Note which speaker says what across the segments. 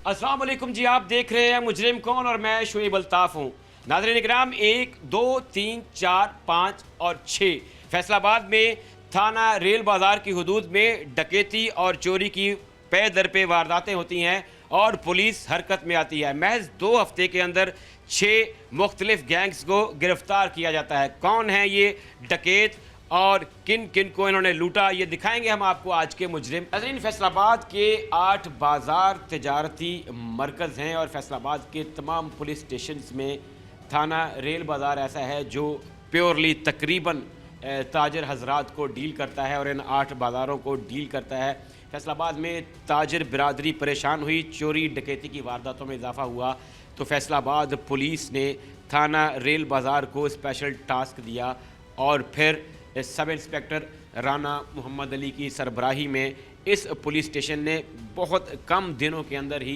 Speaker 1: अस्सलाम वालेकुम जी, आप देख रहे हैं मुजरिम कौन और मैं शुएब अल्ताफ़ हूँ। नाज़रीन इकराम, 1, 2, 3, 4, 5 और 6 फैसलाबाद में थाना रेल बाज़ार की हदूद में डकैती और चोरी की पे दर पे वारदातें होती हैं और पुलिस हरकत में आती है। महज 2 हफ्ते के अंदर 6 मुख्तलिफ गैंग्स को गिरफ्तार किया जाता है। कौन है ये डकैत और किन किन को इन्होंने लूटा, ये दिखाएंगे हम आपको आज के मुजरिम। नाज़रीन, फैसलाबाद के 8 बाज़ार तिजारती मरकज़ हैं और फैसलाबाद के तमाम पुलिस स्टेशंस में थाना रेल बाज़ार ऐसा है जो प्योरली तकरीबन ताजर हजरात को डील करता है और इन 8 बाज़ारों को डील करता है। फैसलाबाद में ताजर बिरादरी परेशान हुई, चोरी डकैती की वारदातों में इजाफा हुआ, तो फैसलाबाद पुलिस ने थाना रेल बाज़ार को स्पेशल टास्क दिया और फिर सब इंस्पेक्टर राना मोहम्मद अली की सरबराही में इस पुलिस स्टेशन ने बहुत कम दिनों के अंदर ही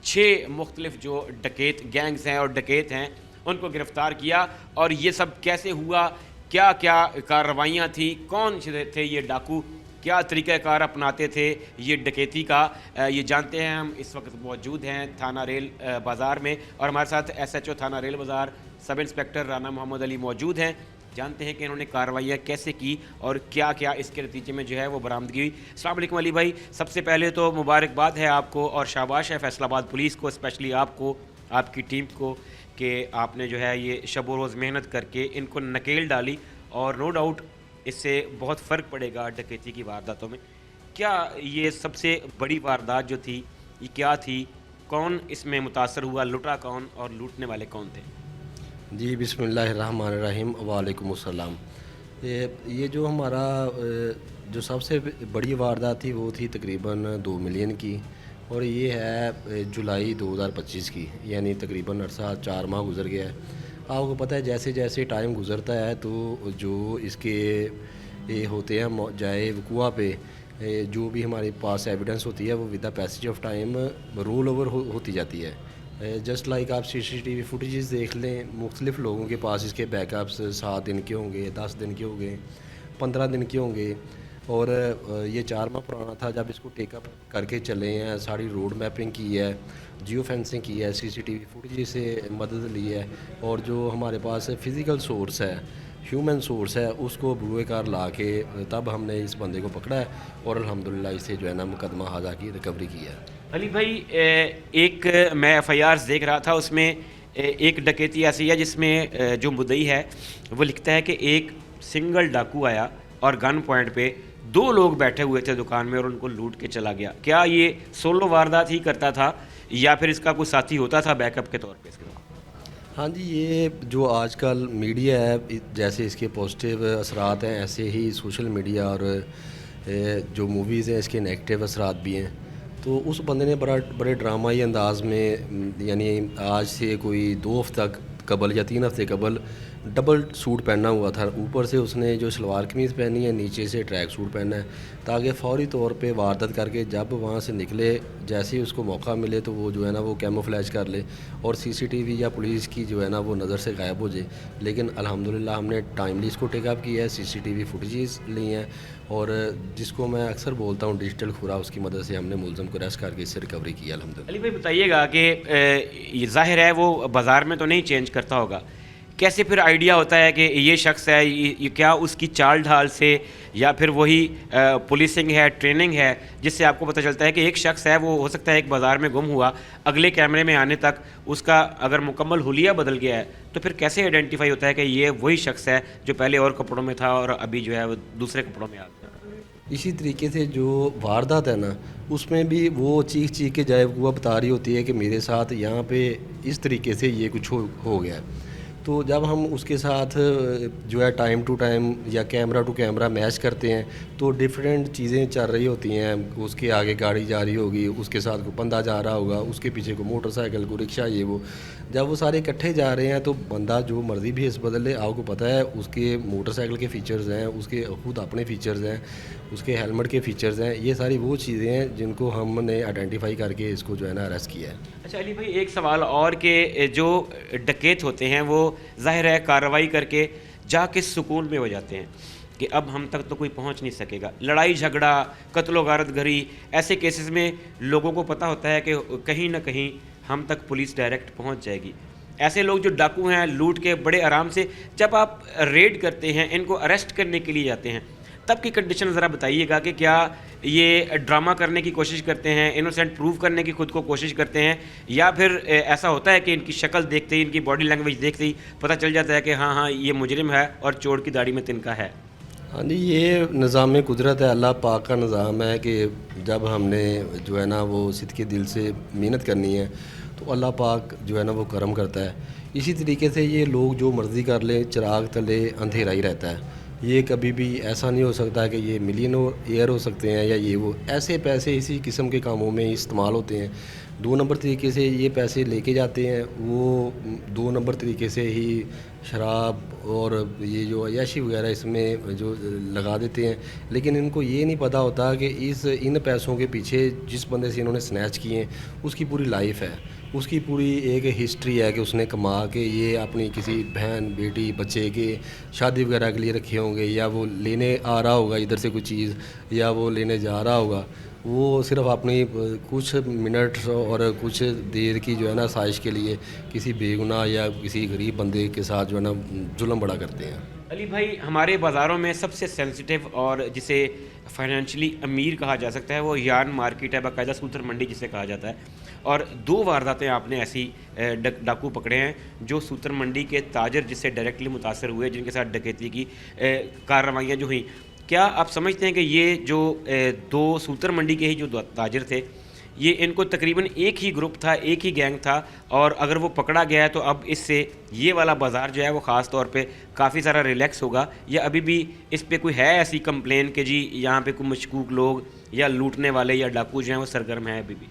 Speaker 1: 6 मुख्तलिफ जो डकैत गैंग्स हैं और डकैत हैं उनको गिरफ़्तार किया। और ये सब कैसे हुआ, क्या क्या कार्रवाइयाँ थी, कौन थे ये डाकू, क्या तरीक़ाकार अपनाते थे ये डकैती का, ये जानते हैं। हम इस वक्त मौजूद हैं थाना रेल बाज़ार में और हमारे साथ SHO थाना रेल बाज़ार सब इंस्पेक्टर राना मोहम्मद अली मौजूद हैं। जानते हैं कि इन्होंने कार्रवाइयाँ कैसे की और क्या क्या इसके नतीजे में जो है वो बरामदगी हुई। अस्सलाम वालेकुम अली भाई, सबसे पहले तो मुबारकबाद है आपको और शाबाश है फैसलाबाद पुलिस को, स्पेशली आपको, आपकी टीम को, कि आपने जो है ये शब व रोज़ मेहनत करके इनको नकेल डाली और नो डाउट इससे बहुत फ़र्क पड़ेगा डकैती की वारदातों में। क्या ये सबसे बड़ी वारदात जो थी ये क्या थी, कौन इसमें मुतासर हुआ, लुटा कौन और लूटने वाले कौन थे?
Speaker 2: जी बिस्मिल्लाहिर्रहमानिर्रहीम, वालेकुम अस्सलाम। ये जो हमारा जो सबसे बड़ी वारदात थी वो थी तकरीबन 2 मिलियन की और ये है जुलाई 2025 की, यानी तकरीबन अरसा 4 माह गुजर गया है। आपको पता है जैसे जैसे टाइम गुजरता है तो जो इसके ये होते हैं जाए वक़ुआ पे जो भी हमारे पास एविडेंस होती है वो with the passage of time roll over होती जाती है। जस्ट लाइक आप CCTV फुटेजेस देख लें, मुख्तलिफ़ लोगों के पास इसके बैकअप्स 7 दिन के होंगे, 10 दिन के होंगे, 15 दिन के होंगे और ये 4 माह पुराना था जब इसको टेकअप करके चले हैं। सारी रोड मैपिंग की है, जियो फेंसिंग की है, CCTV फुटेज से मदद ली है और जो हमारे पास फ़िज़िकल सोर्स है, ह्यूमन सोर्स है, उसको बुएकार ला के तब हमने इस बंदे को पकड़ा है और अल्हम्दुलिल्लाह इसे जो है ना मुकदमा हाजा की रिकवरी की है।
Speaker 1: अली भाई, एक मैं FIRs देख रहा था, उसमें एक डकैती ऐसी है जिसमें जो मुद्दई है वो लिखता है कि एक सिंगल डाकू आया और गन पॉइंट पे 2 लोग बैठे हुए थे दुकान में और उनको लूट के चला गया। क्या ये सोलो वारदात ही करता था या फिर इसका कोई साथी होता था बैकअप के तौर पे इसके?
Speaker 2: हाँ जी, ये जो आजकल मीडिया है जैसे इसके पॉजिटिव असरात हैं ऐसे ही सोशल मीडिया और जो मूवीज़ हैं इसके नेगेटिव असरात भी हैं। तो उस बंदे ने बड़े ड्रामाई अंदाज में, यानी आज से कोई 2 हफ्ते कबल या 3 हफ्ते कबल डबल सूट पहना हुआ था। ऊपर से उसने जो सलवार कमीज़ पहनी है, नीचे से ट्रैक सूट पहना है ताकि फ़ौरी तौर पे वारदात करके जब वहाँ से निकले जैसे ही उसको मौका मिले तो वो जो है ना वो कैमोफ्लेज कर ले और CCTV या पुलिस की जो है ना वो नज़र से गायब हो जाए। लेकिन अल्हम्दुलिल्लाह हमने टाइमली इसको टेकअप किया है, CCTV फुटेजेस ली हैं और जिसको मैं अक्सर बोलता हूँ डिजिटल खुरा, उसकी मदद से हमने मुलज़म को अरेस्ट करके इससे रिकवरी की अल्हम्दुलिल्लाह।
Speaker 1: अली भाई बताइएगा कि ये ज़ाहिर है वो बाज़ार में तो नहीं चेंज करता होगा, कैसे फिर आइडिया होता है कि ये शख्स है, ये क्या उसकी चाल ढाल से या फिर वही पुलिसिंग है, ट्रेनिंग है जिससे आपको पता चलता है कि एक शख्स है, वो हो सकता है एक बाज़ार में गुम हुआ, अगले कैमरे में आने तक उसका अगर मुकम्मल हुलिया बदल गया है तो फिर कैसे आइडेंटिफाई होता है कि ये वही शख्स है जो पहले और कपड़ों में था और अभी जो है वो दूसरे कपड़ों में आ गया?
Speaker 2: इसी तरीके से जो वारदात है ना उसमें भी वो चीख चीख के जाए वो बता रही होती है कि मेरे साथ यहाँ पे इस तरीके से ये कुछ हो गया है। तो जब हम उसके साथ जो है टाइम टू टाइम या कैमरा टू कैमरा मैच करते हैं तो डिफरेंट चीज़ें चल रही होती हैं। उसके आगे गाड़ी जा रही होगी, उसके साथ को बंदा जा रहा होगा, उसके पीछे को मोटरसाइकिल को रिक्शा, ये वो जब वो सारे इकट्ठे जा रहे हैं तो बंदा जो मर्ज़ी भी इस बदले, आपको पता है उसके मोटरसाइकिल के फ़ीचर्स हैं, उसके खुद अपने फ़ीचर्स हैं, उसके हेलमेट के फ़ीचर्स हैं, ये सारी वो चीज़ें हैं जिनको हमने आइडेंटिफाई करके इसको जो है ना अरेस्ट किया है।
Speaker 1: अच्छा अली भाई, एक सवाल और कि जो डकैत होते हैं वो ज़ाहिर है कार्रवाई करके जाके सुकून में हो जाते हैं, کہ اب हम तक तो कोई पहुंच नहीं सकेगा। लड़ाई झगड़ा, कत्लो गारत घरी, ऐसे केसेस में लोगों को पता होता है कि कहीं ना कहीं हम तक पुलिस डायरेक्ट पहुंच जाएगी। ऐसे लोग जो डाकू हैं, लूट के बड़े आराम से जब आप रेड करते हैं, इनको अरेस्ट करने के लिए जाते हैं, तब की कंडीशन ज़रा बताइएगा कि क्या ये ड्रामा करने की कोशिश करते हैं, इनोसेंट प्रूव करने की खुद को कोशिश करते हैं, या फिर ऐसा होता है कि इनकी शक्ल देखते ही, इनकी बॉडी लैंग्वेज देखते ही पता चल जाता है कि हाँ हाँ ये मुजरिम है और चोर की दाढ़ी में तिनका है।
Speaker 2: हाँ जी, ये निज़ाम कुदरत है, अल्लाह पाक का निज़ाम है कि जब हमने जो है ना वो सिद्ध के दिल से मेहनत करनी है तो अल्लाह पाक जो है ना वो करम करता है। इसी तरीके से ये लोग जो मर्ज़ी कर लें, चिराग तले अंधेरा ही रहता है। ये कभी भी ऐसा नहीं हो सकता कि ये मिलियनेयर हो सकते हैं या ये वो, ऐसे पैसे इसी किस्म के कामों में इस्तेमाल होते हैं। 2 नंबर तरीके से ये पैसे लेके जाते हैं, वो 2 नंबर तरीके से ही शराब और ये जो अय्याशी वगैरह इसमें जो लगा देते हैं। लेकिन इनको ये नहीं पता होता कि इन पैसों के पीछे जिस बंदे से इन्होंने स्नैच किए हैं उसकी पूरी लाइफ है, उसकी पूरी एक हिस्ट्री है कि उसने कमा के ये अपनी किसी बहन बेटी बच्चे के शादी वगैरह के लिए रखे होंगे, या वो लेने आ रहा होगा इधर से कोई चीज़, या वो लेने जा रहा होगा। वो सिर्फ अपनी कुछ मिनट और कुछ देर की जो है ना साजिश के लिए किसी बेगुनाह या किसी गरीब बंदे के साथ जो है ना जुल्म बड़ा करते हैं।
Speaker 1: अली भाई, हमारे बाज़ारों में सबसे सेंसिटिव और जिसे फाइनेंशियली अमीर कहा जा सकता है वो यार्न मार्केट है, बाकायदा सूत्र मंडी जिसे कहा जाता है। और 2 वारदातें आपने ऐसी डाकू पकड़े हैं जो सूत्र मंडी के ताजर जिससे डायरेक्टली मुतासर हुए, जिनके साथ डकैती की कार्रवाइयाँ जो हुई। क्या आप समझते हैं कि ये जो 2 सूत्र मंडी के ही जो ताजर थे, ये इनको तकरीबन एक ही ग्रुप था, एक ही गैंग था, और अगर वो पकड़ा गया है तो अब इससे ये वाला बाज़ार जो है वो ख़ास तौर पे काफ़ी सारा रिलैक्स होगा, या अभी भी इस पे कोई है ऐसी कंप्लेन कि जी यहाँ पे कोई मशकूक लोग या लूटने वाले या डाकू जो हैं वो सरगर्म है अभी भी?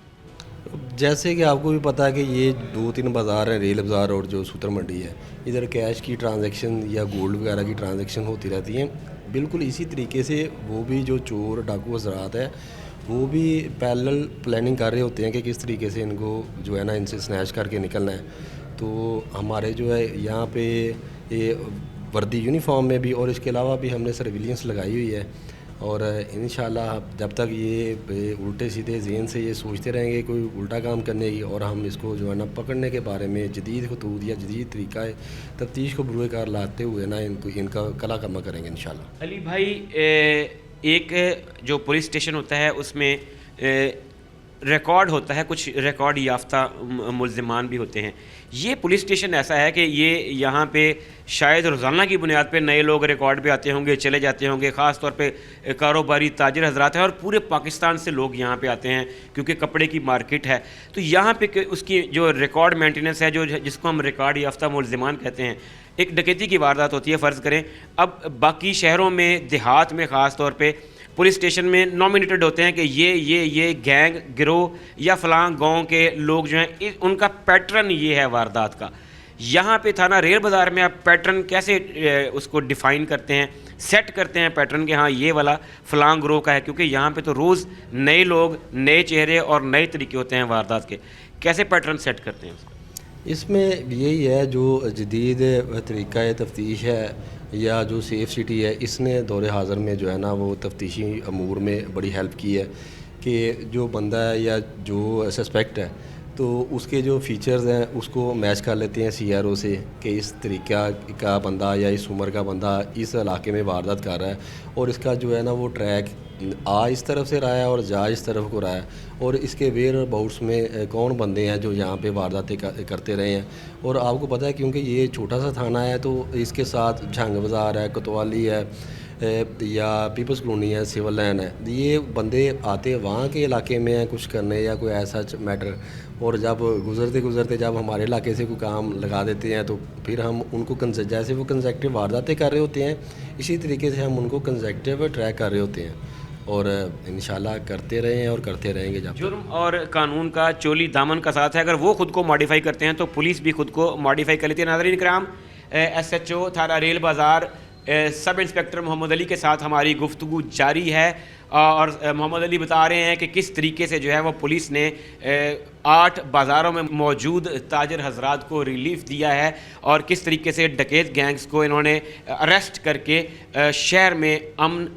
Speaker 2: जैसे कि आपको भी पता है कि ये 2-3 बाज़ार हैं, रेल बाज़ार और जो सूत्र मंडी है, इधर कैश की ट्रांजैक्शन या गोल्ड वगैरह की ट्रांजैक्शन होती रहती हैं। बिल्कुल इसी तरीके से वो भी जो चोर डाकू हज़रात है वो भी पैरेलल प्लानिंग कर रहे होते हैं कि किस तरीके से इनको जो है ना इनसे स्नैच करके निकलना है। तो हमारे जो है यहाँ पे ये वर्दी यूनिफॉर्म में भी और इसके अलावा भी हमने सर्विलियंस लगाई हुई है, और इंशाल्लाह जब तक ये उल्टे सीधे ज़हन से ये सोचते रहेंगे कोई उल्टा काम करने की, और हम इसको जो है ना पकड़ने के बारे में जदीद खतूत या जदीद तरीका तफ्तीश को बुरे कार लाते हुए ना इनका कला कमा करेंगे इंशाल्लाह।
Speaker 1: अली भाई, एक जो पुलिस स्टेशन होता है उसमें रिकॉर्ड होता है, कुछ रिकॉर्ड याफ्ता मुल्ज़िमान भी होते हैं। ये पुलिस स्टेशन ऐसा है कि ये यहाँ पे शायद रोज़ाना की बुनियाद पे नए लोग रिकॉर्ड पे आते होंगे, चले जाते होंगे, ख़ास तौर पे कारोबारी ताजिर हजरात हैं, और पूरे पाकिस्तान से लोग यहाँ पे आते हैं क्योंकि कपड़े की मार्केट है। तो यहाँ पे उसकी जो रिकॉर्ड मेंटेनेंस है, जो जिसको हम रिकॉर्ड याफ्ता मुल्ज़िमान कहते हैं, एक डकैती की वारदात होती है फ़र्ज़ करें, अब बाकी शहरों में देहात में ख़ास तौर पे पुलिस स्टेशन में नॉमिनेटेड होते हैं कि ये गैंग गिरोह या फ़लाँ गांव के लोग जो हैं उनका पैटर्न ये है वारदात का। यहाँ पे थाना रेल बाज़ार में आप पैटर्न कैसे उसको डिफ़ाइन करते हैं, सेट करते हैं पैटर्न के हाँ ये वाला फ़लाँ गिरोह का है, क्योंकि यहाँ पे तो रोज़ नए लोग, नए चेहरे और नए तरीके होते हैं वारदात के, कैसे पैटर्न सेट करते हैं उसको?
Speaker 2: इसमें यही है जो जदीद तरीक़ा तफ्तीश है या जो सेफ़ सिटी है, इसने दौरे हाज़र में जो है ना वो तफ्तीशी अमूर में बड़ी हेल्प की है कि जो बंदा है या जो सस्पेक्ट है तो उसके जो फ़ीचर्स हैं उसको मैच कर लेते हैं CRO से कि इस तरीक़ा का बंदा या इस उम्र का बंदा इस इलाके में वारदात कर रहा है, और इसका जो है ना वो ट्रैक आ इस तरफ से रहा है और जा इस तरफ को रहा है, और इसके वेयर अबाउट्स में कौन बंदे हैं जो यहाँ पे वारदातें करते रहे हैं। और आपको पता है क्योंकि ये छोटा सा थाना है तो इसके साथ झंग बाज़ार है, कोतवाली है या पीपल्स कॉलोनी है, सिविल लाइन है, ये बंदे आते वहाँ के इलाके में हैं कुछ करने या कोई ऐसा मैटर, और जब गुज़रते जब हमारे इलाके से कोई काम लगा देते हैं तो फिर हम उनको जैसे वो कंसेक्टिव वारदातें कर रहे होते हैं, इसी तरीके से हम उनको कंसेक्टिव ट्रैक कर रहे होते हैं, और इंशाल्लाह करते रहे हैं और करते रहेंगे। जब
Speaker 1: जुर्म और कानून का चोली दामन का साथ है, अगर वो खुद को मॉडिफाई करते हैं तो पुलिस भी खुद को मॉडिफाई कर लेती है। नाज़रीन किराम, SHO थाना रेल बाज़ार सब इंस्पेक्टर मोहम्मद अली के साथ हमारी गुफ्तगू जारी है और मोहम्मद अली बता रहे हैं कि किस तरीके से जो है वो पुलिस ने 8 बाज़ारों में मौजूद ताजर हजरात को रिलीफ दिया है और किस तरीके से डकैत गैंग्स को इन्होंने अरेस्ट करके शहर में अमन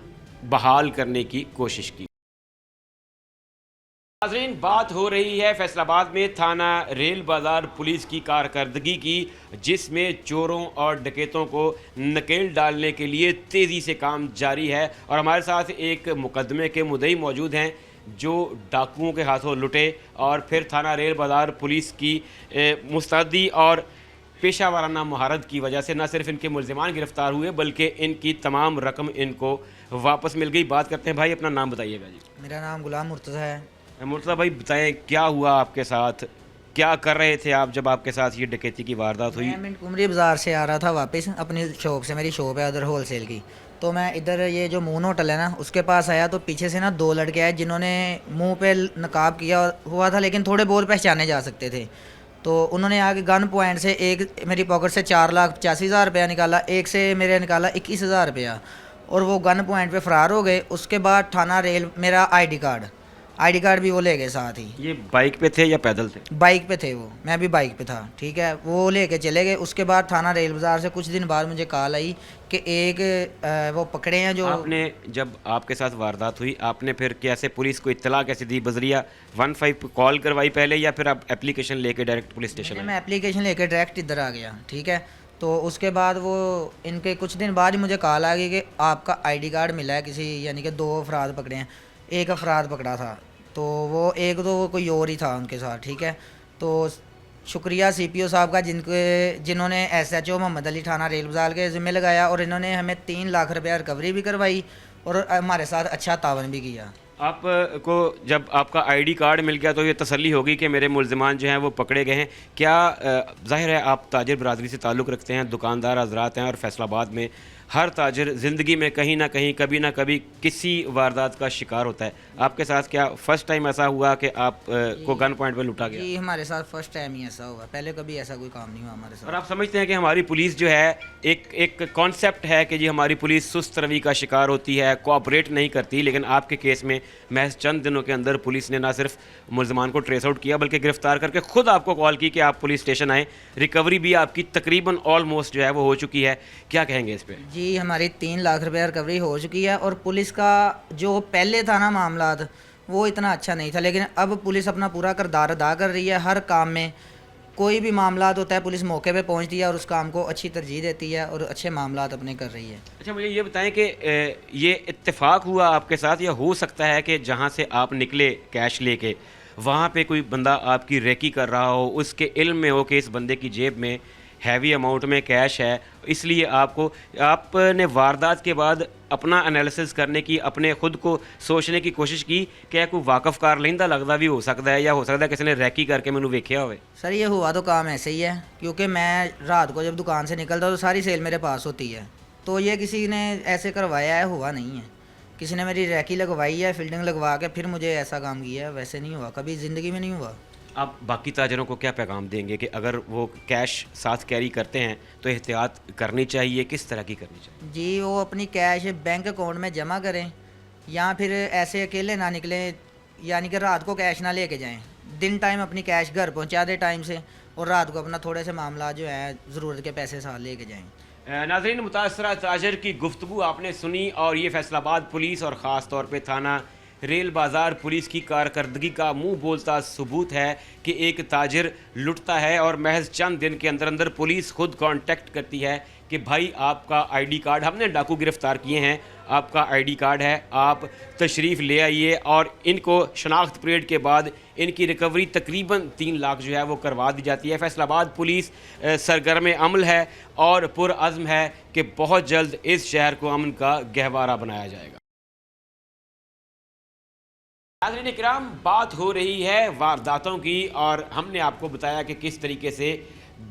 Speaker 1: बहाल करने की कोशिश की। नाज़रीन, बात हो रही है फैसलाबाद में थाना रेल बाज़ार पुलिस की कारकर्दगी की, जिसमें चोरों और डकैतों को नकेल डालने के लिए तेज़ी से काम जारी है और हमारे साथ एक मुकदमे के मुद्दई मौजूद हैं जो डाकुओं के हाथों लुटे और फिर थाना रेल बाज़ार पुलिस की मुस्तैदी और पेशा वाराना महारत की वजह से न सिर्फ इनके मुलजिमान गिरफ्तार हुए बल्कि इनकी तमाम रकम इनको वापस मिल गई। बात करते हैं भाई, अपना नाम बताइएगा जी।
Speaker 3: मेरा नाम गुलाम मुर्तज़ा है।
Speaker 1: मुर्तज़ा भाई बताएं, क्या हुआ आपके साथ, क्या कर रहे थे आप जब आपके साथ ये डकैती की वारदात हुई?
Speaker 3: मैं मिंट कुमरी बाज़ार से आ रहा था वापस अपनी शॉप से, मेरी शॉप है उधर होल सेल की। तो मैं इधर ये जो मून होटल है ना उसके पास आया तो पीछे से ना 2 लड़के आए जिन्होंने मुंह पे नकाब किया हुआ था लेकिन थोड़े बहुत पहचाने जा सकते थे। तो उन्होंने आगे गन पॉइंट से एक मेरी पॉकेट से 4,85,000 रुपया निकाला, एक से मेरे निकाला 21,000 रुपया और वो गन पॉइंट पे फ़रार हो गए। उसके बाद थाना रेल मेरा आईडी कार्ड भी वो ले गए साथ ही।
Speaker 1: ये बाइक पे थे या पैदल थे?
Speaker 3: बाइक पे थे वो, मैं भी बाइक पे था, ठीक है। वो लेके चले गए। उसके बाद थाना रेल बाज़ार से कुछ दिन बाद मुझे कॉल आई कि एक वो पकड़े हैं जो।
Speaker 1: आपने जब आपके साथ वारदात हुई आपने फिर कैसे पुलिस को इत्तला कैसे दी? बजरिया 15 पे कॉल करवाई पहले या फिर आप एप्लीकेशन लेके डायरेक्ट पुलिस स्टेशन आए?
Speaker 3: मैं एप्लीकेशन लेके डायरेक्ट इधर आ गया, ठीक है। तो उसके बाद वो इनके कुछ दिन बाद ही मुझे कॉल आ गई कि आपका आईडी कार्ड मिला है किसी, यानी कि 2 अफराद पकड़े हैं। एक अफराद पकड़ा था तो वो एक तो कोई और ही था उनके साथ, ठीक है। तो शुक्रिया सीपीओ साहब का जिन्होंने एसएचओ मोहम्मद अली थाना रेल बाज़ार के ज़िम्मे लगाया और इन्होंने हमें 3 लाख रुपया रिकवरी भी करवाई और हमारे साथ अच्छा तावन भी किया।
Speaker 1: आपको जब आपका आईडी कार्ड मिल गया तो ये तसल्ली होगी कि मेरे मुलजिमान जो हैं वो पकड़े गए हैं। क्या ज़ाहिर है आप ताजिर बरादरी से ताल्लुक़ रखते हैं, दुकानदार हज़रात हैं और फैसलाबाद में हर ताजिर ज़िंदगी में कहीं ना कहीं कभी ना कभी किसी वारदात का शिकार होता है। आपके साथ क्या फ़र्स्ट टाइम ऐसा हुआ कि आप को गन पॉइंट पे लूटा गया?
Speaker 3: जी हमारे साथ फर्स्ट टाइम ही ऐसा हुआ, पहले कभी ऐसा कोई काम नहीं हुआ हमारे साथ।
Speaker 1: और आप समझते हैं कि हमारी पुलिस जो है एक कॉन्सेप्ट है कि जी हमारी पुलिस सुस्त रवि का शिकार होती है, कोऑपरेट नहीं करती, लेकिन आपके केस में महज चंद दिनों के अंदर पुलिस ने ना सिर्फ मुलजमान को ट्रेस आउट किया बल्कि गिरफ्तार करके खुद आपको कॉल की कि आप पुलिस स्टेशन आएँ। रिकवरी भी आपकी तकरीबन ऑलमोस्ट जो है वो हो चुकी है, क्या कहेंगे इस पर?
Speaker 3: जी हमारी 3 लाख रुपया रिकवरी हो चुकी है और पुलिस का जो पहले था ना मामला वो इतना अच्छा नहीं था, लेकिन अब पुलिस अपना पूरा किरदार अदा कर रही है। हर काम में कोई भी मामला होता है पुलिस मौके पे पहुंचती है और उस काम को अच्छी तरजीह देती है और अच्छे मामला अपने कर रही है।
Speaker 1: अच्छा मुझे ये बताएं कि ये इत्तेफाक हुआ आपके साथ या हो सकता है कि जहाँ से आप निकले कैश लेके वहाँ पे कोई बंदा आपकी रेकी कर रहा हो, उसके इल्म में हो कि इस बंदे की जेब में हैवी अमाउंट में कैश है, इसलिए आपने वारदात के बाद अपना एनालिसिस करने की, अपने ख़ुद को सोचने की कोशिश की कि कोई वाकफ़कार लेंदा लगता भी हो सकता है या हो सकता है किसी ने रैकी करके मैंने वेख्या होवे?
Speaker 3: सर ये हुआ तो काम ऐसे ही है क्योंकि मैं रात को जब दुकान से निकलता तो सारी सेल मेरे पास होती है, तो ये किसी ने ऐसे करवाया है, हुआ नहीं है। किसी ने मेरी रैकी लगवाई है, फील्डिंग लगवा के फिर मुझे ऐसा काम किया है, वैसे नहीं हुआ, कभी ज़िंदगी में नहीं हुआ।
Speaker 1: आप बाकी ताजरों को क्या पैगाम देंगे कि अगर वो कैश साथ कैरी करते हैं तो एहतियात करनी चाहिए, किस तरह की करनी चाहिए?
Speaker 3: जी वो अपनी कैश बैंक अकाउंट में जमा करें या फिर ऐसे अकेले ना निकलें, यानी कि रात को कैश ना लेके जाएं। दिन टाइम अपनी कैश घर पहुंचा दे टाइम से और रात को अपना थोड़े से मामला जो है ज़रूरत के पैसे साथ लेके जाएं।
Speaker 1: नाज़रीन, मुतासरा ताजर की गुफ्तगू आपने सुनी और ये फैसलाबाद पुलिस और ख़ास तौर पे थाना रेल बाज़ार पुलिस की कारकर्दगी का मुंह बोलता सबूत है कि एक ताजिर लुटता है और महज चंद दिन के अंदर अंदर पुलिस खुद कांटेक्ट करती है कि भाई आपका आईडी कार्ड, हमने डाकू गिरफ़्तार किए हैं, आपका आईडी कार्ड है, आप तशरीफ़ ले आइए और इनको शनाख्त परेड के बाद इनकी रिकवरी तकरीबन 3 लाख जो है वो करवा दी जाती है। फैसलाबाद पुलिस सरगर्म अमल है और पुरअज़्म है कि बहुत जल्द इस शहर को अमन का गहवारा बनाया जाएगा। नाज़रीन इकराम, बात हो रही है वारदातों की और हमने आपको बताया कि किस तरीके से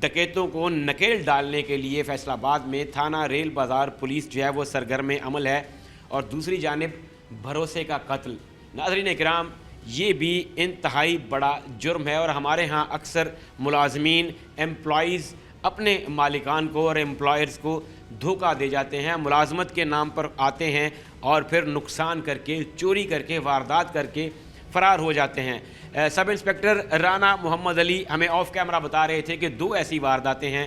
Speaker 1: डकैतों को नकेल डालने के लिए फैसलाबाद में थाना रेल बाज़ार पुलिस जो है वो सरगर्म अमल है और दूसरी जानिब भरोसे का कत्ल। नाज़रीन इकराम, ये भी इंतहाई बड़ा जुर्म है और हमारे यहाँ अक्सर मुलाजमीन, एम्प्लॉइज़ اپنے مالکان کو اور امپلائرز کو دھوکہ دے جاتے ہیں, ملازمت کے نام پر آتے ہیں اور پھر نقصان کر کے, چوری کر کے, واردات کر کے فرار ہو جاتے ہیں. سب انسپکٹر رانا محمد علی ہمیں آف کیمرہ بتا رہے تھے کہ 2 ایسی وارداتیں ہیں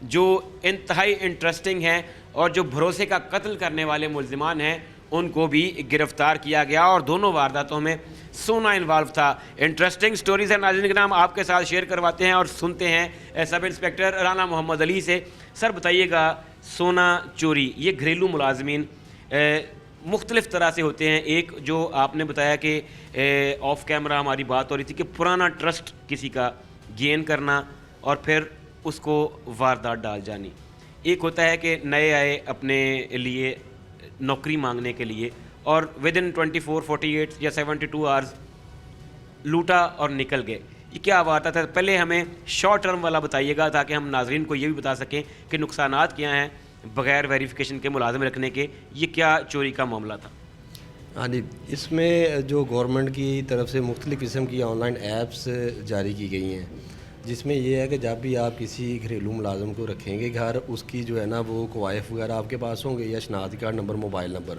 Speaker 1: جو انتہائی انٹرسٹنگ ہیں اور جو بھروسے کا قتل کرنے والے ملزمان ہیں ان کو بھی گرفتار کیا گیا, اور دونوں وارداتوں میں سونا انوالو تھا. انٹرسٹنگ سٹوریز ہیں ناظرین کرام, آپ کے ساتھ شیئر کرواتے ہیں اور سنتے ہیں سب انسپکٹر رانا محمد علی سے. سر بتائیے گا, سونا چوری یہ گھریلو ملازمین مختلف طرح سے ہوتے ہیں. ایک جو آپ نے بتایا کہ آف کیمرہ ہماری بات ہو رہی تھی کہ پرانا ٹرسٹ کسی کا گین کرنا اور پھر اس کو واردات ڈال جانی. ایک ہوتا ہے کہ نئے آئے اپنے لیے نوکری مانگنے کے لیے اور ودن 24 48 یا 72 آورز لوٹا اور نکل گئے. یہ کیا واردات ہے؟ پہلے ہمیں شارٹ ٹرم والا بتائیے گا تاکہ ہم ناظرین کو یہ بھی بتا سکیں کہ نقصانات کیا ہیں بغیر ویریفیکیشن کے ملازم رکھنے کے. یہ کیا چوری کا معاملہ تھا؟
Speaker 2: ہاں جی, اس میں جو گورنمنٹ کی طرف سے مختلف قسم کی آن لائن ایپس جاری کی گئی ہیں, جس میں یہ ہے کہ جب بھی آپ کسی گھریلو ملازم کو رکھیں گے گھر, اس کی جو ہے نا وہ کوائف وغیرہ آپ کے پاس ہوں گے یا شناختی کارڈ نمبر, موبائل نمبر.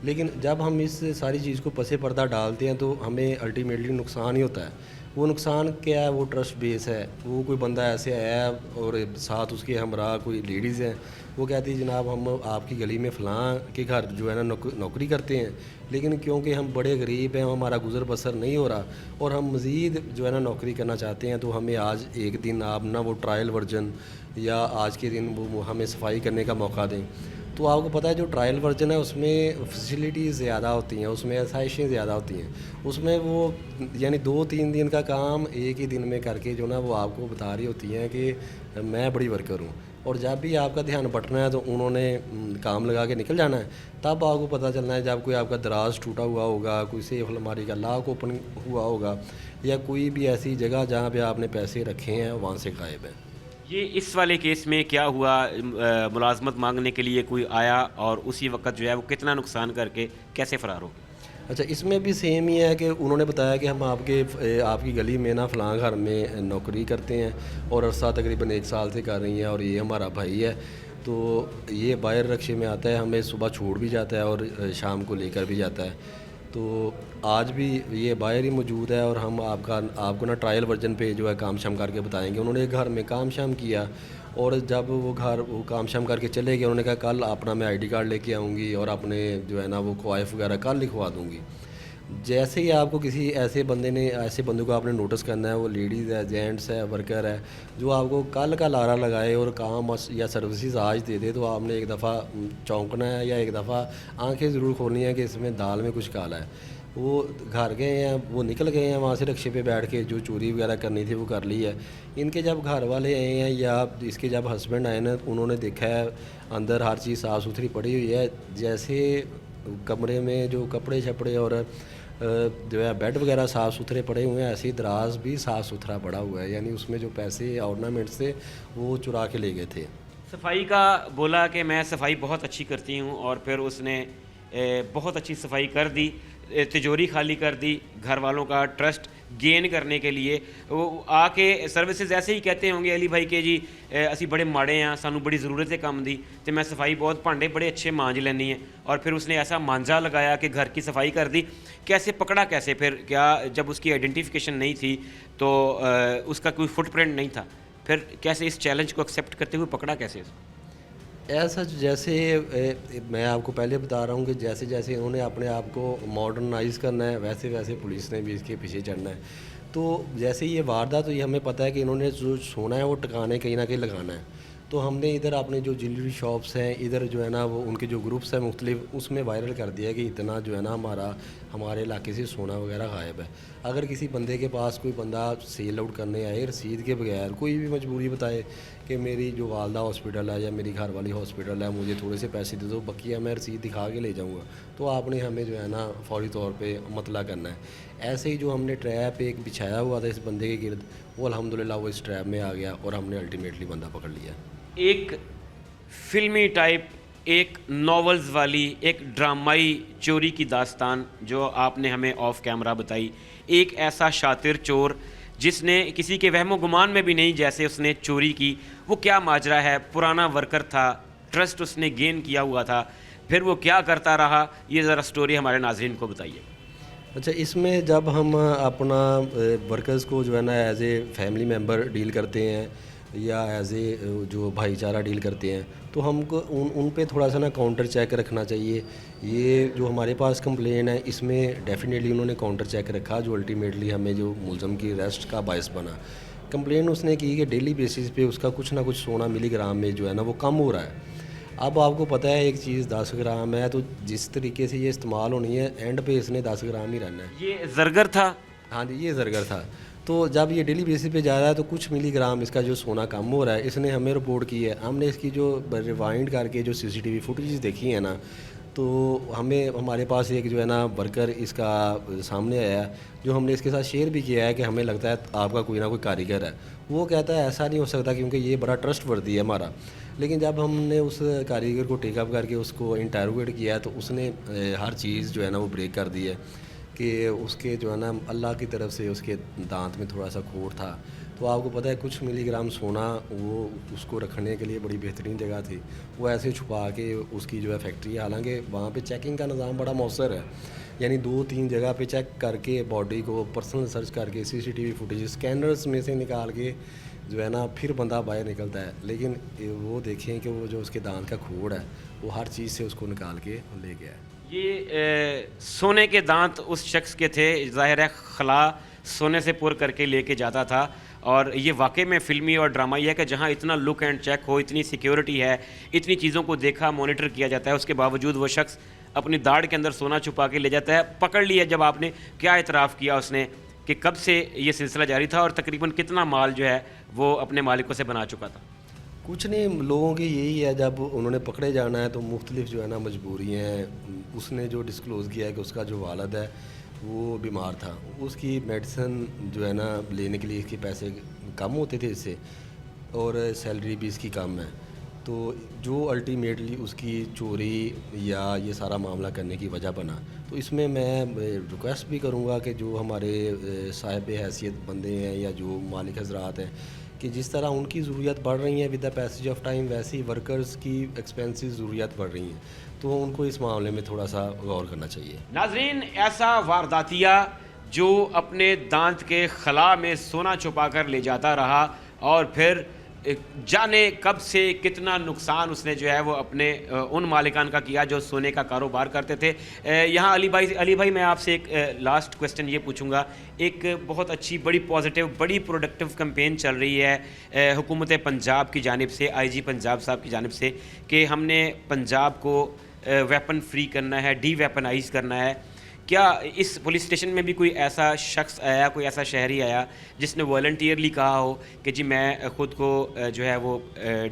Speaker 2: لیکن جب ہم اس ساری چیز کو پس پردہ ڈالتے ہیں تو ہمیں الٹیمیٹلی نقصان ہی ہوتا ہے. وہ نقصان کیا ہے؟ وہ ٹرسٹ بیس ہے. وہ کوئی بندہ ایسے آیا اور ساتھ اس کے ہمراہ کوئی لیڈیز ہیں, وہ کہتی ہے جناب ہم آپ کی گلی میں فلاں کے گھر جو ہے نا نوکری کرتے ہیں, لیکن کیونکہ ہم بڑے غریب ہیں, ہمارا گزر بسر نہیں ہو رہا اور ہم مزید جو ہے نا نوکری کرنا چاہتے ہیں, تو ہمیں آج ایک دن آپ نا وہ ٹرائل ورژن یا آج کے دن وہ ہمیں صفائی کرنے کا موقع دیں. تو آپ کو پتہ ہے جو ٹرائل ورژن ہے اس میں فیسیلیٹیز زیادہ ہوتی ہیں, اس میں آسائشیں زیادہ ہوتی ہیں. اس میں وہ یعنی 2-3 دن کا کام ایک ہی دن میں کر کے جو نا وہ آپ کو بتا رہی ہوتی ہیں کہ میں بڑی ورکر ہوں, اور جب بھی آپ کا دھیان بٹنا ہے تو انہوں نے کام لگا کے نکل جانا ہے. تب آپ کو پتہ چلنا ہے جب کوئی آپ کا دراز ٹوٹا ہوا ہوگا, کوئی سیف الماری کا لاک اوپن ہوا ہوگا, یا کوئی بھی ایسی جگہ جہاں پہ آپ نے پیسے رکھے ہیں وہاں سے غائب ہیں.
Speaker 1: یہ اس والے کیس میں کیا ہوا؟ ملازمت مانگنے کے لیے کوئی آیا اور اسی وقت جو ہے وہ کتنا نقصان کر کے کیسے فرار ہو؟
Speaker 2: اچھا, اس میں بھی سیم ہی ہے کہ انہوں نے بتایا کہ ہم آپ کی گلی میں نا فلاں گھر میں نوکری کرتے ہیں اور عرصہ تقریباً 1 سال سے کر رہی ہیں, اور یہ ہمارا بھائی ہے, تو یہ باہر رکشے میں آتا ہے, ہمیں صبح چھوڑ بھی جاتا ہے اور شام کو لے کر بھی جاتا ہے. تو آج بھی یہ باہر ہی موجود ہے, اور ہم آپ کو نا ٹرائل ورژن پہ جو ہے کام شام کر کے بتائیں گے. انہوں نے گھر میں کام شام کیا, اور جب وہ کام شام کر کے چلے گئے, انہوں نے کہا کل اپنا میں آئی ڈی کارڈ لے کے آؤں گی اور اپنے جو ہے نا وہ کوائف وغیرہ کل لکھوا دوں گی. جیسے ہی آپ کو کسی ایسے بندے کو آپ نے نوٹس کرنا ہے, وہ لیڈیز ہے, جینٹس ہے, ورکر ہے, جو آپ کو کل کا لارا لگائے اور کام یا سروسز آج دے دے, تو آپ نے ایک دفعہ چونکنا ہے یا ایک دفعہ آنکھیں ضرور کھولنی ہیں کہ اس میں دال میں کچھ کالا ہے. وہ گھر گئے ہیں, وہ نکل گئے ہیں وہاں سے رکشے پہ بیٹھ کے, جو چوری وغیرہ کرنی تھی وہ کر لی ہے. ان کے جب گھر والے آئے ہیں یا اس کے جب ہسبینڈ آئے نا, انہوں نے دیکھا ہے اندر ہر چیز صاف ستھری پڑی ہوئی ہے, جیسے کمرے میں جو کپڑے شپڑے اور جو ہے بیڈ وغیرہ صاف ستھرے پڑے ہوئے ہیں, ایسے ہی دراز بھی صاف ستھرا پڑا ہوا ہے. یعنی اس میں جو پیسے آرنامنٹس تھے وہ چرا کے لے گئے تھے.
Speaker 1: صفائی کا بولا کہ میں صفائی بہت اچھی کرتی ہوں, اور پھر اس نے بہت اچھی صفائی کر دی, تجوری خالی کر دی گھر والوں کا ٹرسٹ گین کرنے کے لیے. وہ آ کے سروسز ایسے ہی کہتے ہوں گے علی بھائی کہ جی اسی بڑے ماڑے ہیں, سانو بڑی ضرورت ہے کام دی, تو میں صفائی بہت بھانڈے بڑے اچھے مانج لینی ہیں, اور پھر اس نے ایسا مانجا لگایا کہ گھر کی صفائی کر دی. کیسے پکڑا کیسے پھر؟ کیا جب اس کی آئیڈینٹیفیکیشن نہیں تھی تو اس کا کوئی فٹ پرنٹ نہیں تھا, پھر کیسے اس چیلنج کو ایکسیپٹ کرتے ہوئے پکڑا کیسے؟
Speaker 2: ایسا جیسے میں آپ کو پہلے بتا رہا ہوں کہ جیسے جیسے انہوں نے اپنے آپ کو ماڈرنائز کرنا ہے, ویسے ویسے پولیس نے بھی اس کے پیچھے چڑھنا ہے. تو جیسے یہ واردات ہوئی, ہمیں پتہ ہے کہ انہوں نے جو سونا ہے وہ ٹکانے کہیں نہ کہیں لگانا ہے. تو ہم نے ادھر اپنے جو جیولری شاپس ہیں ادھر جو ہے نا وہ ان کے جو گروپس ہیں مختلف, اس میں وائرل کر دیا کہ اتنا جو ہے نا ہمارے علاقے سے سونا وغیرہ غائب ہے. اگر کسی بندے کے پاس کوئی بندہ سیل آؤٹ کرنے آئے رسید کے بغیر, کوئی بھی مجبوری بتائے کہ میری جو والدہ ہاسپٹل ہے یا میری گھر والی ہاسپٹل ہے, مجھے تھوڑے سے پیسے دے دو, بقیہ میں رسید دکھا کے لے جاؤں گا, تو آپ نے ہمیں جو ہے نا فوری طور پہ مطلع کرنا ہے. ایسے ہی جو ہم نے ٹریپ ایک بچھایا ہوا تھا اس بندے کے گرد, وہ الحمدللہ وہ اس ٹریپ میں آ گیا اور ہم نے الٹیمیٹلی بندہ پکڑ لیا.
Speaker 1: ایک فلمی ٹائپ, ایک ناولز والی, ایک ڈرامائی چوری کی داستان جو آپ نے ہمیں آف کیمرہ بتائی. ایک ایسا شاطر چور جس نے کسی کے وہم و گمان میں بھی نہیں جیسے اس نے چوری کی. وہ کیا ماجرا ہے؟ پرانا ورکر تھا, ٹرسٹ اس نے گین کیا ہوا تھا, پھر وہ کیا کرتا رہا, یہ ذرا سٹوری ہمارے ناظرین کو بتائیے.
Speaker 2: اچھا, اس میں جب ہم اپنا ورکرز کو جو ہے نا as a family member deal کرتے ہیں یا ایز اے جو بھائی چارہ ڈیل کرتے ہیں, تو ہم کو ان پہ تھوڑا سا نا کاؤنٹر چیک رکھنا چاہیے. یہ جو ہمارے پاس کمپلین ہے اس میں ڈیفینیٹلی انہوں نے کاؤنٹر چیک رکھا, جو الٹیمیٹلی ہمیں جو ملزم کی ریسٹ کا باعث بنا. کمپلین اس نے کی کہ ڈیلی بیسس پہ اس کا کچھ نہ کچھ 16 ملی گرام میں جو ہے نا وہ کم ہو رہا ہے. اب آپ کو پتہ ہے ایک چیز 10 گرام ہے, تو جس طریقے سے یہ استعمال ہونی ہے اینڈ پہ اس نے 10 گرام ہی رہنا ہے.
Speaker 1: یہ زرگر تھا.
Speaker 2: ہاں جی, یہ زرگر تھا. تو جب یہ ڈیلی بیسس پہ جا رہا ہے تو کچھ ملی گرام اس کا جو سونا کم ہو رہا ہے. اس نے ہمیں رپورٹ کی ہے, ہم نے اس کی جو ریوائنڈ کر کے جو CCTV فوٹیجز دیکھی ہیں نا, تو ہمارے پاس ایک جو ہے نا ورکر اس کا سامنے آیا ہے, جو ہم نے اس کے ساتھ شیئر بھی کیا ہے کہ ہمیں لگتا ہے آپ کا کوئی نہ کوئی کاریگر ہے. وہ کہتا ہے ایسا نہیں ہو سکتا کیونکہ یہ بڑا ٹرسٹ وردی ہے ہمارا. لیکن جب ہم نے اس کاریگر کو ٹیک اپ کر کے اس کو انٹروگیٹ کیا تو اس نے ہر چیز جو ہے نا وہ بریک کر دی ہے کہ اس کے جو ہے نا اللہ کی طرف سے اس کے دانت میں تھوڑا سا کھوٹ تھا. تو آپ کو پتہ ہے کچھ ملی گرام سونا وہ اس کو رکھنے کے لیے بڑی بہترین جگہ تھی, وہ ایسے چھپا کے اس کی جو ہے فیکٹری ہے. حالانکہ وہاں پہ چیکنگ کا نظام بڑا مؤثر ہے, یعنی 2-3 جگہ پہ چیک کر کے باڈی کو پرسنل سرچ کر کے CCTV فوٹیج اسکینرس میں سے نکال کے جو ہے نا پھر بندہ باہر نکلتا ہے. لیکن وہ دیکھیں کہ وہ جو اس کے دانت کا کھوڑ ہے وہ ہر چیز سے اس کو نکال کے لے گیا ہے.
Speaker 1: یہ سونے کے دانت اس شخص کے تھے, ظاہر ہے خلا سونے سے پور کر کے لے کے جاتا تھا. اور یہ واقعی میں فلمی اور ڈرامائی ہے کہ جہاں اتنا لک اینڈ چیک ہو, اتنی سیکیورٹی ہے, اتنی چیزوں کو دیکھا مانیٹر کیا جاتا ہے, اس کے باوجود وہ شخص اپنی داڑھ کے اندر سونا چھپا کے لے جاتا ہے. پکڑ لیا جب آپ نے, کیا اعتراف کیا اس نے کہ کب سے یہ سلسلہ جاری تھا اور تقریباً کتنا مال جو ہے وہ اپنے مالکوں سے بنا چکا تھا؟
Speaker 2: کچھ نہیں, لوگوں کی یہی ہے جب انہوں نے پکڑے جانا ہے تو مختلف جو ہے نا مجبوری ہیں. اس نے جو ڈسکلوز کیا ہے کہ اس کا جو والد ہے وہ بیمار تھا, اس کی میڈیسن جو ہے نا لینے کے لیے اس کے پیسے کم ہوتے تھے اس سے, اور سیلری بھی اس کی کم ہے. تو جو الٹیمیٹلی اس کی چوری یا یہ سارا معاملہ کرنے کی وجہ بنا. تو اس میں ریکویسٹ بھی کروں گا کہ جو ہمارے صاحب حیثیت بندے ہیں یا جو مالک حضرات ہیں کہ جس طرح ان کی ضروریات بڑھ رہی ہیں with the passage of time, ویسی ورکرز کی ایکسپینسز ضروریات بڑھ رہی ہیں, تو ان کو اس معاملے میں تھوڑا سا غور کرنا چاہیے.
Speaker 1: ناظرین, ایسا وارداتیہ جو اپنے دانت کے خلا میں سونا چھپا کر لے جاتا رہا اور پھر جانے کب سے کتنا نقصان اس نے جو ہے وہ اپنے ان مالکان کا کیا جو سونے کا کاروبار کرتے تھے. یہاں علی بھائی میں آپ سے ایک لاسٹ کوسچن یہ پوچھوں گا. ایک بہت اچھی بڑی پازیٹیو بڑی پروڈکٹیو کمپین چل رہی ہے حکومت پنجاب کی جانب سے, IG پنجاب صاحب کی جانب سے, کہ ہم نے پنجاب کو ویپن فری کرنا ہے, ڈی ویپنائز کرنا ہے. کیا اس پولیس اسٹیشن میں بھی کوئی ایسا شخص آیا, کوئی ایسا شہری آیا جس نے والنٹیئرلی کہا ہو کہ جی میں خود کو جو ہے وہ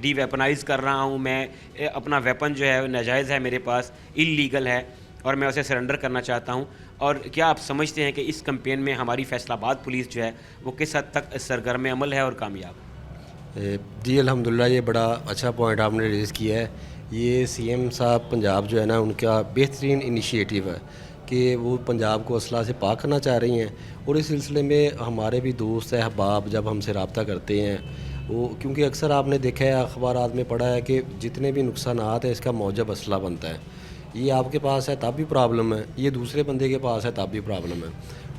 Speaker 1: ڈی ویپنائز کر رہا ہوں, میں اپنا ویپن جو ہے ناجائز ہے میرے پاس, اللیگل ہے اور میں اسے سرنڈر کرنا چاہتا ہوں؟ اور کیا آپ سمجھتے ہیں کہ اس کمپین میں ہماری فیصل آباد پولیس جو ہے وہ کس حد تک سرگرم عمل ہے اور کامیاب؟
Speaker 2: جی الحمدللہ, یہ بڑا اچھا پوائنٹ آپ نے ریز کیا ہے. یہ CM صاحب پنجاب جو ہے نا ان کا بہترین انیشیٹو ہے کہ وہ پنجاب کو اسلحہ سے پاک کرنا چاہ رہی ہیں. اور اس سلسلے میں ہمارے بھی دوست احباب جب ہم سے رابطہ کرتے ہیں وہ, کیونکہ اکثر آپ نے دیکھا ہے اخبارات میں پڑھا ہے کہ جتنے بھی نقصانات ہیں اس کا موجب اسلحہ بنتا ہے. یہ آپ کے پاس ہے تب بھی پرابلم ہے, یہ دوسرے بندے کے پاس ہے تب بھی پرابلم ہے.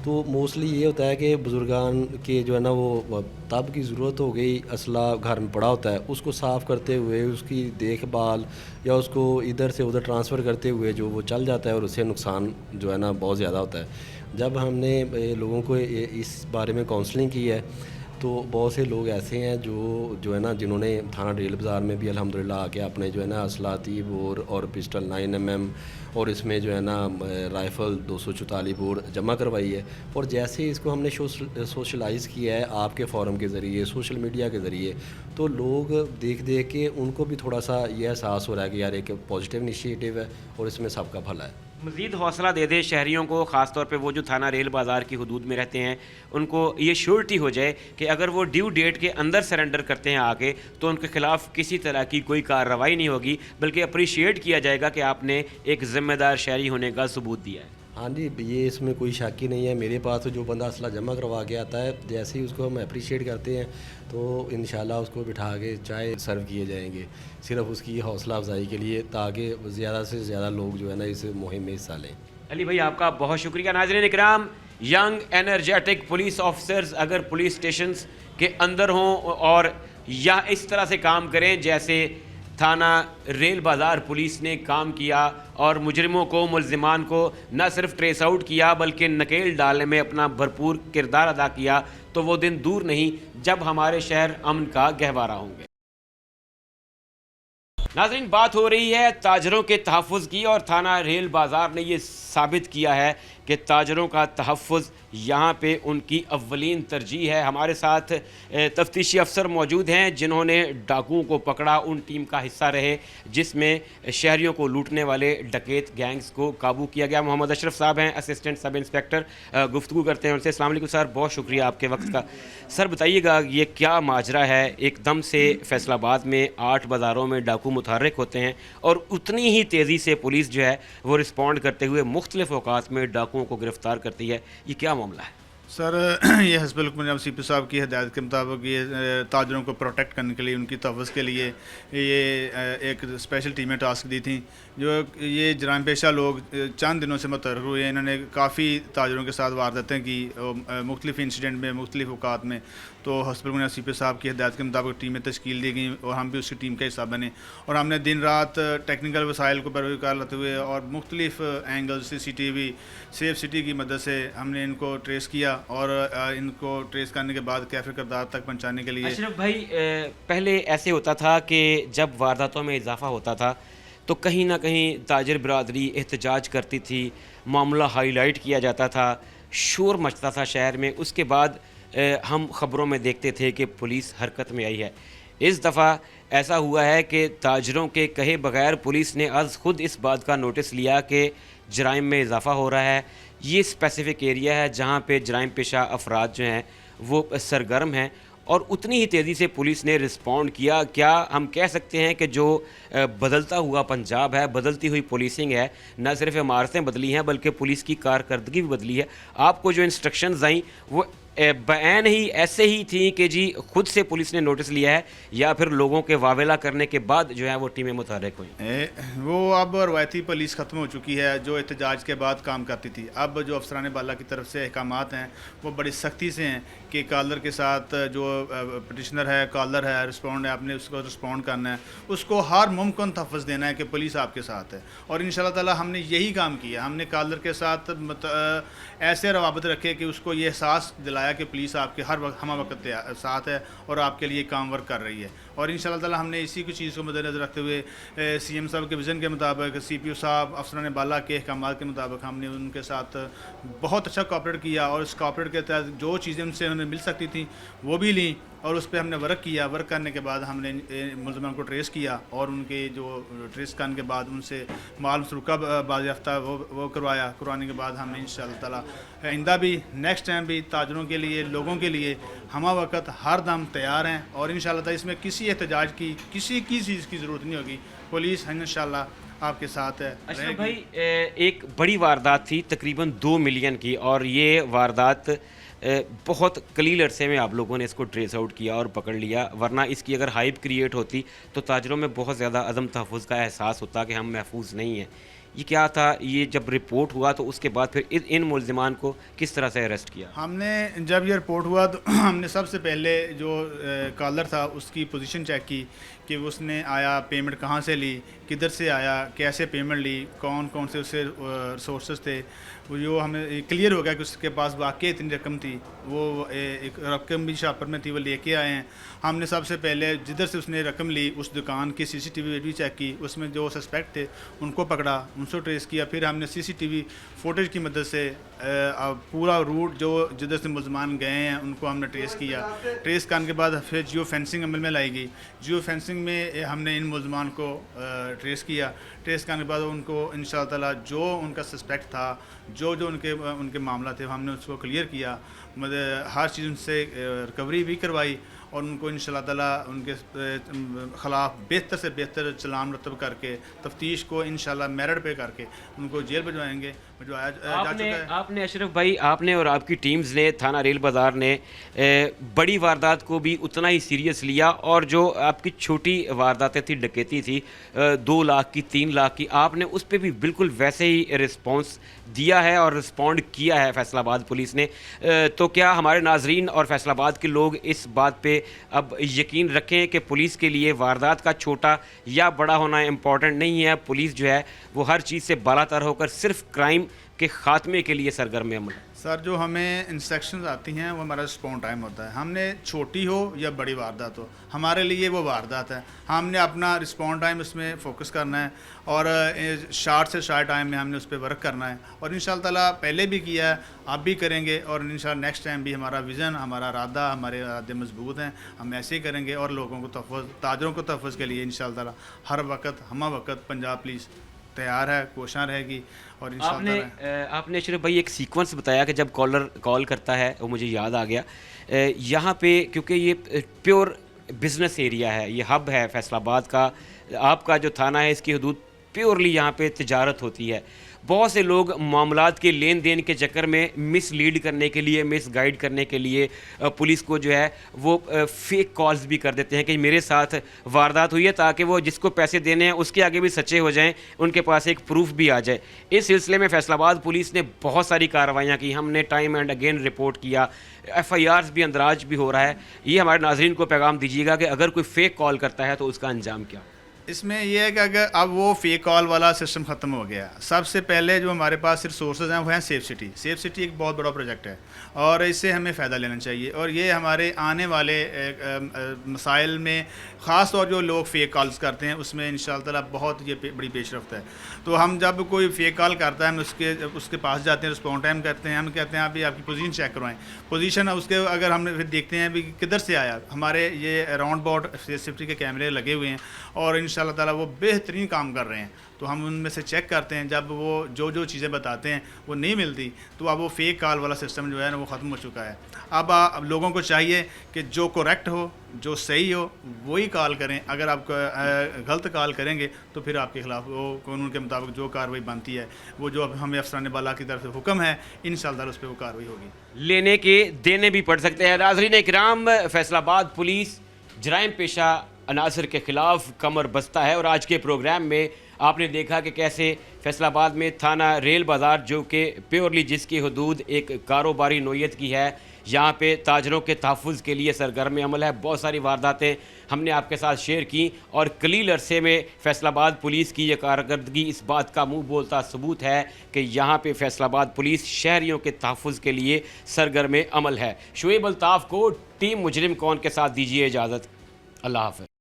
Speaker 2: تو موسٹلی یہ ہوتا ہے کہ بزرگان کے جو ہے نا وہ تب کی ضرورت ہو گئی, اسلحہ گھر میں پڑا ہوتا ہے, اس کو صاف کرتے ہوئے اس کی دیکھ بھال یا اس کو ادھر سے ادھر ٹرانسفر کرتے ہوئے جو وہ چل جاتا ہے اور اس سے نقصان جو ہے نا بہت زیادہ ہوتا ہے. جب ہم نے لوگوں کو اس بارے میں کاؤنسلنگ کی ہے تو بہت سے لوگ ایسے ہیں جو ہے نا جنہوں نے تھانہ ریل بازار میں بھی الحمدللہ آ کے اپنے جو ہے نا اسلحاتی بور اور پسٹل 9mm اور اس میں جو ہے نا رائفل 244 بور جمع کروائی ہے. اور جیسے ہی اس کو ہم نے سوشلائز کیا ہے آپ کے فورم کے ذریعے, سوشل میڈیا کے ذریعے, تو لوگ دیکھ کے ان کو بھی تھوڑا سا یہ احساس ہو رہا ہے کہ یار ایک پازیٹیو انیشیٹو ہے اور اس میں سب کا بھلا ہے.
Speaker 1: مزید حوصلہ دے دے شہریوں کو, خاص طور پہ وہ جو تھانہ ریل بازار کی حدود میں رہتے ہیں, ان کو یہ شیورٹی ہو جائے کہ اگر وہ ڈیو ڈیٹ کے اندر سرنڈر کرتے ہیں آ کے تو ان کے خلاف کسی طرح کی کوئی کارروائی نہیں ہوگی, بلکہ اپریشیٹ کیا جائے گا کہ آپ نے ایک ذمہ دار شہری ہونے کا ثبوت دیا ہے.
Speaker 2: हाँ जी, ये इसमें कोई शक ही नहीं है। मेरे पास तो जो बंदा असला जमा करवा के आता है, जैसे ही उसको हम अप्रिशिएट करते हैं तो इंशाल्लाह उसको बिठा के चाय सर्व किए जाएंगे, सिर्फ उसकी हौसला अफजाई के लिए, ताकि ज़्यादा से ज़्यादा लोग जो है ना इस मुहिम में हिस्सा लें।
Speaker 1: अली भाई आपका बहुत शुक्रिया। नाज़रीन इकराम, यंग एनर्जेटिक पुलिस ऑफिसर्स अगर पुलिस स्टेशंस के अंदर हों और या इस तरह से काम करें जैसे थाना रेल बाज़ार पुलिस ने काम किया और मुजरिमों को, मुल्ज़िमान को न सिर्फ ट्रेस आउट किया बल्कि नकेल डालने में अपना भरपूर किरदार अदा किया, तो वो दिन दूर नहीं जब हमारे शहर अमन का गहवारा होंगे। नाज़रीन, बात हो रही है ताजरों के तहफ़्फ़ुज़ की और थाना रेल बाज़ार ने ये साबित किया है कि ताजरों का तहफ़्फ़ुज़ यहाँ पे उनकी अव्वलीन तरजीह है। हमारे साथ तफ्तीशी अफसर मौजूद हैं जिन्होंने डाकुओं को पकड़ा, उन टीम का हिस्सा रहे जिसमें शहरियों को लूटने वाले डकैत गैंग्स को काबू किया गया। मोहम्मद अशरफ साहब हैं, असिस्टेंट सब इंस्पेक्टर, गुफ्तगू करते हैं उनसे। अस्सलाम वालेकुम सर, बहुत शुक्रिया आपके वक्त का। सर बताइएगा ये क्या माजरा है, एकदम से फैसलाबाद में 8 बाज़ारों में डाकू मुतहर्रिक होते हैं और उतनी ही तेज़ी से पुलिस जो है वो रिस्पॉन्ड करते हुए मुख्तलिफ औकात में डाकुओं को गिरफ़्तार करती है, ये क्या मामला है?
Speaker 4: सर ये हस्बुल हुक्म CP साहब की हिदायत के मुताबिक ये ताजरों को प्रोटेक्ट करने के लिए, उनकी तहफ़्फ़ुज़ के लिए ये एक स्पेशल टीमें टास्क दी थी। जो ये जराइम पेशा लोग चंद दिनों से मुतहर्रिक हुए हैं, इन्होंने काफ़ी ताजरों के साथ वारदातें की मुख्तलिफ़ इंसिडेंट में, मुख्तलिफ़ औकात में। तो हस्बुल हुक्म CP साहब की हिदायत के मुताबिक टीमें तश्कील दी गई और हम भी उसकी टीम का हिस्सा बने और हमने दिन रात टेक्निकल वसाइल को पैरवीकार लेते हुए और मुख्तलिफ़ एंगल CCTV, सेफ सिटी की मदद से हमने इनको ट्रेस किया और इनको ट्रेस करने के बाद कैफे करदार तक पहुंचाने के लिए।
Speaker 1: अशरफ भाई, पहले ऐसे होता था कि जब वारदातों में इजाफा होता था तो कहीं ना कहीं ताजिर बरादरी एहतजाज करती थी, मामला हाईलाइट किया जाता था, शोर मचता था शहर में। उसके बाद हम ख़बरों में देखते थे कि पुलिस हरकत में आई है। इस दफ़ा ऐसा हुआ है कि ताजरों के कहे बगैर पुलिस ने आज ख़ुद इस बात का नोटिस लिया कि जराइम में इजाफ़ा हो रहा है। ये स्पेसिफ़िक एरिया है जहाँ पे जराइम पेशा अफराद जो हैं वो सरगर्म हैं और उतनी ही तेज़ी से पुलिस ने रिस्पॉन्ड किया। क्या हम कह सकते हैं कि जो बदलता हुआ पंजाब है, बदलती हुई पुलिसिंग है, न सिर्फ इमारतें बदली हैं बल्कि पुलिस की कारकर्दगी भी बदली है? आपको जो इंस्ट्रक्शंस आई वो बयान ही ऐसे ही थी कि जी खुद से पुलिस ने नोटिस लिया है या फिर लोगों के वावेला करने के बाद जो है वो टीमें मुतहर्रिक हुई?
Speaker 4: वो अब रवायती पुलिस ख़त्म हो चुकी है जो एहतजाज के बाद काम करती थी। अब जो अफसरान बाला की तरफ से अहकामात हैं वो बड़ी सख्ती से हैं कि कॉलर के साथ जो पटिशनर है, कॉलर है, रिस्पॉन्ड है, आपने उसको रिस्पॉन्ड करना है, उसको हर मुमकिन तहफ़्फ़ुज़ देना है कि पुलिस आपके साथ है। और इंशाल्लाह ताला हमने यही काम किया। हमने कॉलर के साथ ऐसे रवाबत रखे कि उसको ये एहसास दिलाया कि पुलिस आपके हर वक्त हम वक्त साथ है और आपके लिए काम वर्क कर रही है। और इंशाल्लाह ताला हमने इसी कुछ चीज़ को मद्देनज़र रखते हुए CM साहब के विज़न के मुताबिक, CPO साहब अफसरान बाला के अहकामात के मुताबिक हमने उनके साथ बहुत अच्छा कोऑपरेट किया और इस कोऑपरेट के तहत जो चीज़ें उनसे हमें मिल सकती थी वो भी ली और उस पर हमने वर्क किया। वर्क करने के बाद हमने मुलज़मान को ट्रेस किया और उनके जो ट्रेस करने के बाद उनसे माल मसरूका बाज़याफ्ता वो करवाने के बाद हमने इंशाअल्लाह ताला आइंदा भी, नेक्स्ट टाइम भी ताजरों के लिए, लोगों के लिए हम वक्त हर दम तैयार हैं और इंशाअल्लाह ताला इसमें किसी एहतजाज की, किसी की चीज़ की ज़रूरत नहीं होगी। पुलिस इंशाअल्लाह आपके साथ है।
Speaker 1: अच्छा भाई, एक बड़ी वारदात थी तकरीबन 2 मिलियन की और ये वारदात बहुत कलील अरसे में आप लोगों ने इसको ट्रेस आउट किया और पकड़ लिया, वरना इसकी अगर हाइप क्रिएट होती तो ताजरों में बहुत ज़्यादा अदम तहफ़्फ़ुज़ का एहसास होता कि हम महफूज नहीं हैं। ये क्या था? ये जब रिपोर्ट हुआ तो उसके बाद फिर इन मुल्ज़िमान को किस तरह से अरेस्ट किया?
Speaker 4: हमने जब ये रिपोर्ट हुआ तो हमने सबसे पहले जो कॉलर था उसकी पोजीशन चेक की कि उसने आया, पेमेंट कहाँ से ली, किधर से आया, कैसे पेमेंट ली, कौन कौन से उससे सोर्सेज थे। वो जो हमें क्लियर हो गया कि उसके पास वाकई इतनी रकम थी, वो एक रकम भी शापर में थी, वो लेके आए हैं। हमने सबसे पहले जिधर से उसने रकम ली उस दुकान की CCTV भी चेक की, उसमें जो सस्पेक्ट थे उनको पकड़ा, उनसे ट्रेस किया। फिर हमने CCTV फुटेज की मदद से पूरा रूट जो जिधर से मुल्ज़मान गए हैं उनको हमने ट्रेस किया। ट्रेस करने के बाद फिर जियो फेंसिंग अमल में लाई गई। जियो फेंसिंग में हमने इन मुल्ज़मान को ट्रेस किया। ट्रेस करने के बाद उनको इंशाअल्लाह ताला जो उनका सस्पेक्ट था, जो उनके मामला थे, हमने उसको क्लियर किया। मतलब हर चीज़ उनसे रिकवरी भी करवाई اور ان کو इंशाल्लाह ताला उनके ख़िलाफ़ बेहतर से बेहतर चलान मुरतब करके तफ्तीश को इंशाल्लाह मेरिट पे करके उनको जेल भिजवाएंगे। भिजवाया जा चुका है।
Speaker 1: आपने अशरफ भाई, आपने और आपकी टीम्स ने, थाना रेल बाज़ार ने बड़ी वारदात को भी उतना ही सीरियस लिया, और जो आपकी छोटी वारदातें थी, डकैती थी 2 लाख की, 3 लाख की, आपने उस पर भी बिल्कुल वैसे ही रिस्पॉन्स दिया है और रिस्पॉन्ड किया है फैसलाबाद पुलिस ने। तो क्या हमारे नाजरीन और फैसलाबाद के लोग इस बात पे अब यकीन रखें कि पुलिस के लिए वारदात का छोटा या बड़ा होना इम्पॉर्टेंट नहीं है, पुलिस जो है वो हर चीज़ से बालातर होकर सिर्फ क्राइम के ख़ात्मे के लिए सरगर्म अमल है?
Speaker 4: सर, जो हमें इंस्ट्रक्शंस आती हैं वो हमारा रिस्पॉन्स टाइम होता है। हमने छोटी हो या बड़ी वारदात हो, हमारे लिए वो वारदात है। हमने अपना रिस्पॉन्स टाइम उसमें फ़ोकस करना है और शार्ट से शार्ट टाइम में हमने उस पर वर्क करना है, और इंशाअल्लाह ताला पहले भी किया है, आप भी करेंगे, और इंशाअल्लाह नेक्स्ट टाइम भी हमारा विज़न, हमारा इरादा, हमारे इरादे मजबूत हैं, हम ऐसे ही करेंगे। और लोगों को तहफ़्फ़ुज़, ताजरों को तहफ़्फ़ुज़ के लिए इंशाअल्लाह ताला हर वक्त हम वक्त पंजाब पुलिस तैयार है, कोशिश रहेगी। और
Speaker 1: आपने अशरफ भाई एक सीक्वेंस बताया कि जब कॉलर कॉल करता है, वो मुझे याद आ गया। यहाँ पे क्योंकि ये प्योर बिज़नेस एरिया है, ये हब है फैसलाबाद का, आपका जो थाना है इसकी हदूद प्योरली यहाँ पे तिजारत होती है। बहुत से लोग मामलात के लेन देन के चक्कर में मिसलीड करने के लिए, मिस गाइड करने के लिए पुलिस को जो है वो फेक कॉल्स भी कर देते हैं कि मेरे साथ वारदात हुई है, ताकि वो जिसको पैसे देने हैं उसके आगे भी सच्चे हो जाएं, उनके पास एक प्रूफ भी आ जाए। इस सिलसिले में फैसलाबाद पुलिस ने बहुत सारी कार्रवाइयाँ की, हमने टाइम एंड अगेन रिपोर्ट किया, FIRs भी अंदराज भी हो रहा है। ये हमारे नाज़रीन को पैगाम दीजिएगा कि अगर कोई फ़ेक कॉल करता है तो उसका अंजाम क्या?
Speaker 4: इसमें यह है कि अगर अब वो फेक कॉल वाला सिस्टम ख़त्म हो गया। सबसे पहले जो हमारे पास रिसोर्सेज हैं वो हैं सेफ सिटी। सेफ सिटी एक बहुत बड़ा प्रोजेक्ट है और इससे हमें फ़ायदा लेना चाहिए, और ये हमारे आने वाले मसाइल में ख़ास तौर जो लोग फ़ेक कॉल्स करते हैं उसमें इंशाअल्लाह ताला बहुत ये बड़ी पेशरफ्त है। तो हम जब कोई फ़ेक कॉल करता है हम उसके पास जाते हैं, रिस्पॉन्स टाइम करते हैं, हम कहते हैं अभी आपकी पोजीशन चेक करवाएं। पोजीशन उसके अगर हमने फिर देखते हैं अभी किधर से आया, हमारे ये राउंड अबाउट सेफ्टी के कैमरे लगे हुए हैं और इंशाअल्लाह ताला वो बेहतरीन काम कर रहे हैं। तो हम उनमें से चेक करते हैं, जब वो जो चीज़ें बताते हैं वो नहीं मिलती तो अब वो फेक कॉल वाला सिस्टम जो है ना वो ख़त्म हो चुका है। अब लोगों को चाहिए कि जो करेक्ट हो, जो सही हो वही कॉल करें। अगर आप गलत कॉल करेंगे तो फिर आपके ख़िलाफ़ वो कानून के मुताबिक जो कार्रवाई बनती है, वो जो अब हमें अफसरान बाला की तरफ से हुक्म है, इंशाअल्लाह उस पर वो कार्रवाई होगी।
Speaker 1: लेने के देने भी पड़ सकते हैं। नाज़रीन इकराम, फैसलाबाद पुलिस जराइम पेशा अनासर के ख़िलाफ़ कमर बस्ता है, और आज के प्रोग्राम में आपने देखा कि कैसे फैसलाबाद में थाना रेल बाज़ार, जो कि प्योरली जिसकी हदूद एक कारोबारी नोयत की है, यहाँ पे ताजरों के तहफ़्फ़ुज़ के लिए सरगर्म अमल है। बहुत सारी वारदातें हमने आपके साथ शेयर की, और कलील अरसे में फैसलाबाद पुलिस की यह कारकर्दगी इस बात का मुँह बोलता सबूत है कि यहाँ पे फैसलाबाद पुलिस शहरियों के तहफ़्फ़ुज़ के लिए सरगर्म अमल है। शुएब अल्ताफ़ को टीम मुजरिम कौन के साथ दीजिए इजाज़त। अल्लाह हाफ़िज़।